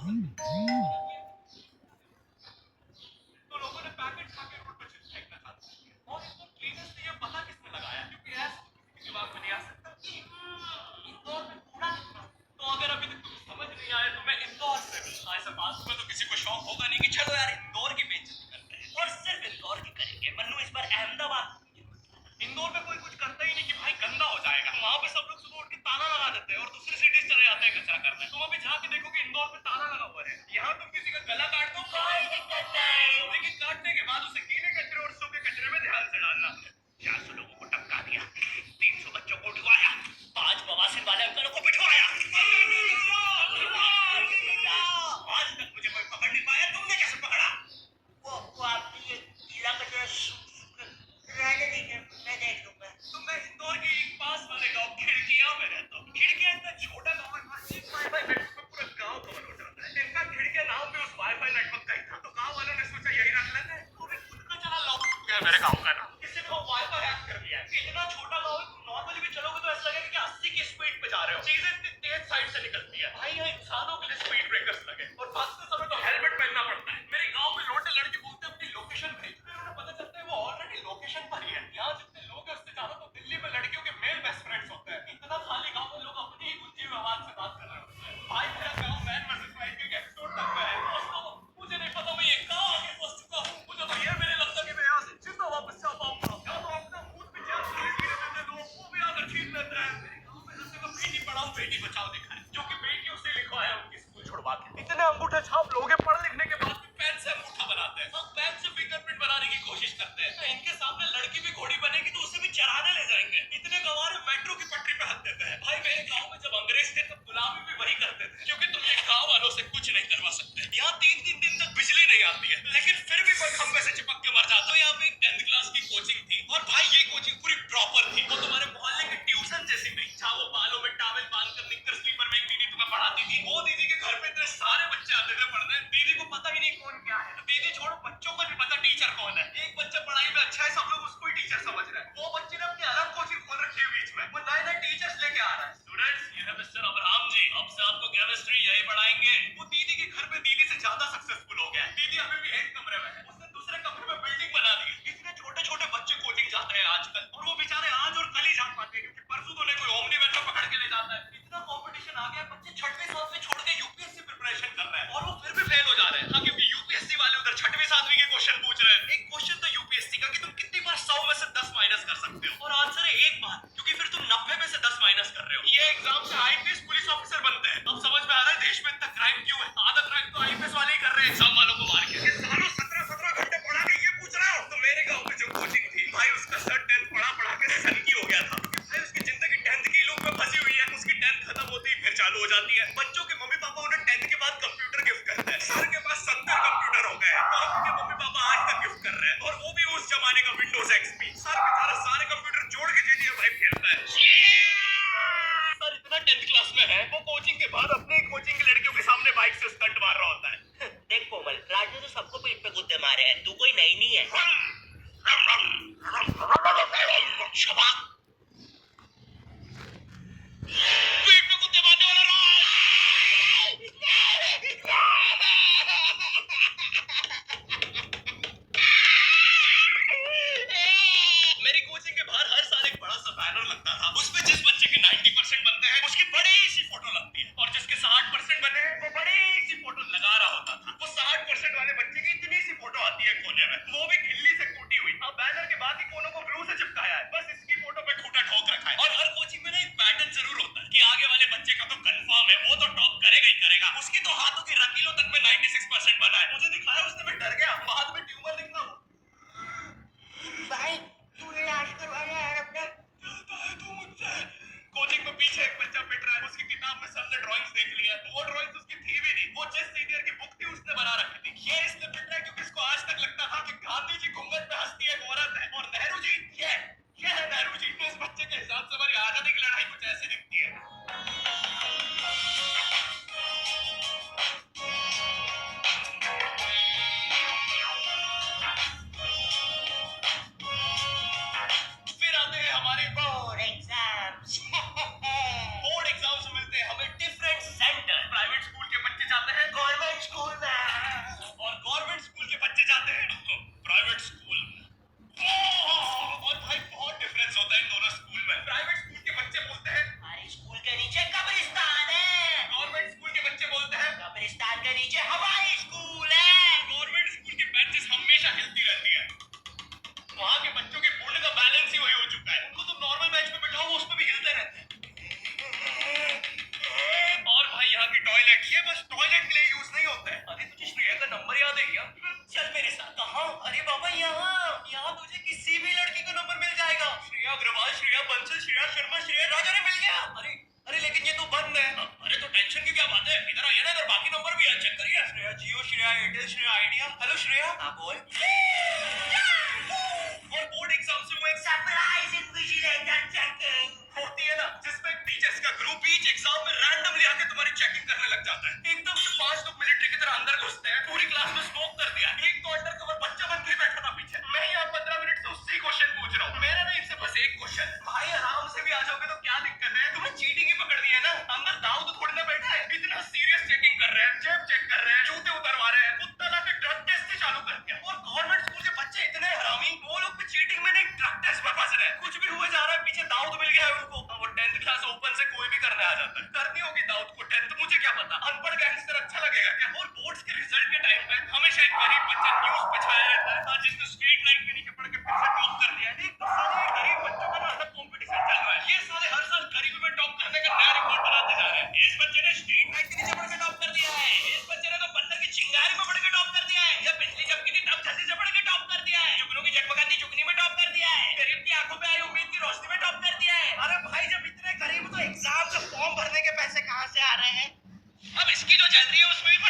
तो लोगों ने पैकेट खा के रोड पे चिप्स फेंकना चालू कर दिया और इनको क्लीनर्स ने ये पता किसने लगाया क्योंकि ऐसा तो किसी के दिमाग में नहीं आ सकता कि इंदौर में कूड़ा निकला। तो अगर अभी तक तुम्हें समझ नहीं आया तो मैं इंदौर से हूँ। ऐसा बात में तो किसी को शौक होगा नहीं कि चलो यार इंदौर की बेइज्जती करते हैं और सिर्फ इंदौर की करेंगे। मन्नू इस बार अहमदाबाद इंदौर में कोई कुछ करता ही नहीं कि भाई गंदा हो जाएगा। वहां पे सब लोग सुबह उठ के ताला लगा देते हैं और दूसरी सिटीज चले जाते हैं कचरा करने। तुम अभी जाके देखो कि इंदौर में ताला लगा हुआ है। यहाँ तुम किसी का गला काट दो कोई दिक्कत नहीं, लेकिन काटने के बाद उसे गीले कचरे और सूखे कचरे में ध्यान से डालना। 400 लोगों को टपका दिया, 300 बच्चों को उठवाया, 5 बवासीर वाले अंकलों को बिठवाया। आज तक मुझे कोई पकड़ नहीं पाया, तुमने कैसे पकड़ा? वो आपने ये गीला कचरा रहने दीजिए, मैं देख लूंगा। तो मैं इंदौर के एक पास वाले गांव खिड़किया में रहता हूँ। खिड़किया इतना छोटा गांव है, वहाँ एक वाईफाई नेटवर्क में पूरा गांव कवर हो जाता है। इनका खिड़किया नाम भी उस वाईफाई नेटवर्क का ही था। तो गांव वालों ने सोचा यही रख लेते हैं। तो भी खुद का चला लॉक हो गया मेरे गांव का नाम। किसी ने वाईफाई हैक कर लिया है। इतना छोटा गांव है, तुम नॉर्मली भी चलोगे तो ऐसा लगेगा कि 80 की स्पीड पे जा रहे हो। चीजें इतनी तेज साइड से निकलती है। भाई यहाँ इंसानों के लिए स्पीड ब्रेकर्स लगे और भागते समय तो हेलमेट पहनना पड़ता है। मेरे गांव में लौटे लड़के बोलते हैं अपनी लोकेशन भेज, फिर उन्हें पता चलता है वो ऑलरेडी लोकेशन पर ही है। यहाँ जितने लोग हैं उससे ज्यादा तो दिल्ली में लड़कियों के मेल बेस्ट फ्रेंड्स होते हैं। इतना खाली गांव में लोग अपनी ही गुंजी में आवाज से बात कर रहे होते हैं। भाई मेरा गांव मैन वर्सेस वाइल्ड के एपिसोड तक में है। दोस्तों मुझे नहीं पता मैं ये कहाँ आगे पहुंच चुका हूँ। मुझे तो ये भी नहीं लगता कि मैं यहाँ से जिंदा वापस जा पाऊंगा। या तो अपना मुंह पे जान धीरे देते लोग वो भी आकर छीन लेते हैं। मेरे गांव में हर जगह बेटी पढ़ाओ बेटी बचाओ लिखा है, जो कि बेटियों से लिखवाया उनकी स्कूल छुड़वा के। इतने अंगूठे छाप लोग पढ़ लिखने के बाद भी पेन से अंगूठा बनाते हैं और पेन से फिंगरप्रिंट बनाने की कोशिश करते हैं। तो इनके सामने लड़की भी घोड़ी बनेगी तो उसे भी चराने ले जाएंगे। इतने गंवार मेट्रो की पटरी पे हक देते हैं। भाई मेरे गांव में जब अंग्रेज थे तब गुलामी भी वही करते थे, क्योंकि तुम ये गांव वालों से कुछ नहीं करवा सकते। यहाँ 3-3 दिन तक बिजली नहीं आती है, लेकिन फिर भी कोई खंबे से चिपक के मर जाता है। यहाँ पे 10th क्लास की कोचिंग थी और भाई ये कोचिंग पूरी प्रॉपर थी। वो तुम्हारे मोहल्ले की ट्यूशन जैसी नहीं। जहाँ वो बालों में टॉवेल बांधकर निक्कर स्लीपर में एक दीदी तुम्हें पढ़ाती थी। वो दीदी के घर पे इतने सारे बच्चे आते थे पढ़ने, दीदी को पता ही नहीं कौन क्या है। दीदी छोड़ो, बच्चों को नहीं पता टीचर कौन है। एक बच्चा पढ़ाई में अच्छा है, सब लोग उसको ही टीचर समझ रहे हैं। वो बच्चे ने अपनी अलग कोचिंग खोल रखी है बीच में। वो नए-नए टीचर्स लेके आ रहा है। स्टूडेंट्स, ये है मिस्टर अब्राहम जी, अब से आपको केमिस्ट्री यही पढ़ाएंगे। वो दीदी के घर पे दीदी से ज्यादा सक्सेसफुल हो गया है। दीदी अभी भी एक कमरे में है, उसने दूसरे कमरे में बिल्डिंग बना दी है। इतने छोटे-छोटे बच्चे कोचिंग जाते हैं आजकल, और वो बेचारे आज और कल ही जा पाते हैं क्योंकि परसों तो उन्हें कोई ओमनी वैन में पकड़ के ले जाता है। इतना कंपटीशन आ गया, बच्चे 6वीं 7वीं छोड़ के यूपीएससी प्रिपरेशन कर रहे हैं और वो फिर भी फेल हो जा रहे हैं। हाँ, क्योंकि यूपीएससी वाले उधर 6वीं 7वीं के क्वेश्चन पूछ रहे हैं। एक क्वेश्चन तो यूपीएससी का कि तुम कितनी बार 100 में से 10 माइनस कर सकते हो, और आंसर है एक बार, क्योंकि फिर तुम 90 में से 10 माइनस कर रहे हो। ये एग्जाम से आईपीएस पुलिस ऑफिसर बनते हैं। अब समझ में आ रहा है देश में इतना क्राइम क्यों है। आधा क्राइम तो आईपीएस वाले ही कर रहे हैं। ये बस टॉयलेट के लिए यूज नहीं होता है। अरे तुझे श्रेया का नंबर याद है क्या? चल मेरे साथ। कहाँ? अरे बाबा यहाँ तुझे किसी भी लड़की का नंबर मिल जाएगा। श्रेया अग्रवाल, श्रेया बंसल, श्रेया शर्मा, श्रेया राजा ने मिल गया। अरे अरे लेकिन ये तो बंद है। अरे तो टेंशन की क्या बात है, इधर आइए ना, इधर बाकी नंबर भी है, चेक करिए। श्रेया जियो, श्रेया एयरटेल, श्रेया आइडिया। हेलो श्रेया। हाँ बोल। और बोर्ड एग्जाम से वो एक सरप्राइज इन्विजिलेटर चेकिंग होती है ना, जिसमें टीचर्स का ग्रुप ईच एग्जाम में रैंडमली आके तुम्हारी चेकिंग करने लग जाता है। एकदम से 5 लोग मिलिट्री की तरह अंदर घुसते हैं, पूरी क्लास में स्मोक कर दिया। एक तो अंडर कवर बच्चा बन के बैठा था पीछे। मैं यहाँ 15 मिनट से उससे क्वेश्चन पूछ रहा हूँ। मेरा ना इनसे बस एक क्वेश्चन, भाई आराम से भी आ जाओगे तो क्या दिक्कत है? तुम्हें चीटिंग ही पकड़ दी है ना, अंदर दाऊ तो थोड़ी ना बैठा है। इतना सीरियस चेकिंग कर रहे हैं, जेब चेक कर रहे हैं, जूते उतरवा रहे हैं, कुत्ता लाके ड्रग टेस्ट से चालू कर दिया। और गवर्नमेंट स्कूल के बच्चे इतने हरामी, वो लोग भी चीटिंग में नहीं ड्रग टेस्ट में फंस रहे हैं। कुछ भी हुए जा रहा है, पीछे दाऊद मिल गया है उनको। वो 10th क्लास ओपन से कोई भी करने आ जाता है। करनी होगी दाऊद को 10th, मुझे क्या पता, अनपढ़ गैंगस्टर अच्छा लगेगा क्या? और बोर्ड्स के रिजल्ट के टाइम पे हमेशा एक गरीब बच्चा न्यूज पे छाया रहता है, आज जिसने स्ट्रीट लाइट के नीचे पड़ के फिर से टॉप कर दिया है। एक तो साले गरीब बच्चों का ना अलग कंपटीशन चल रहा है। ये साले हर साल गरीबी में टॉप करने का नया रिकॉर्ड बनाते जा रहे हैं। इस बच्चे ने स्ट्रीट लाइट के नीचे पड़ के टॉप कर दिया है, इस बच्चे ने तो पत्थर की चिंगारी में पड़ के टॉप कर दिया है, या बिजली चमकी थी तब जल्दी से पड़ के टॉप कर दिया है, जुगनू की जगमगाती जुगनी में टॉप कर दिया है, गरीब की आंखों में आई उम्मीद की रोशनी में टॉप कर दिया है। अरे भाई जब इतने गरीब तो एग्जाम से फॉर्म भरने के पैसे कहाँ से आ रहे हैं? अब इसकी जो चल रही है उसमें भी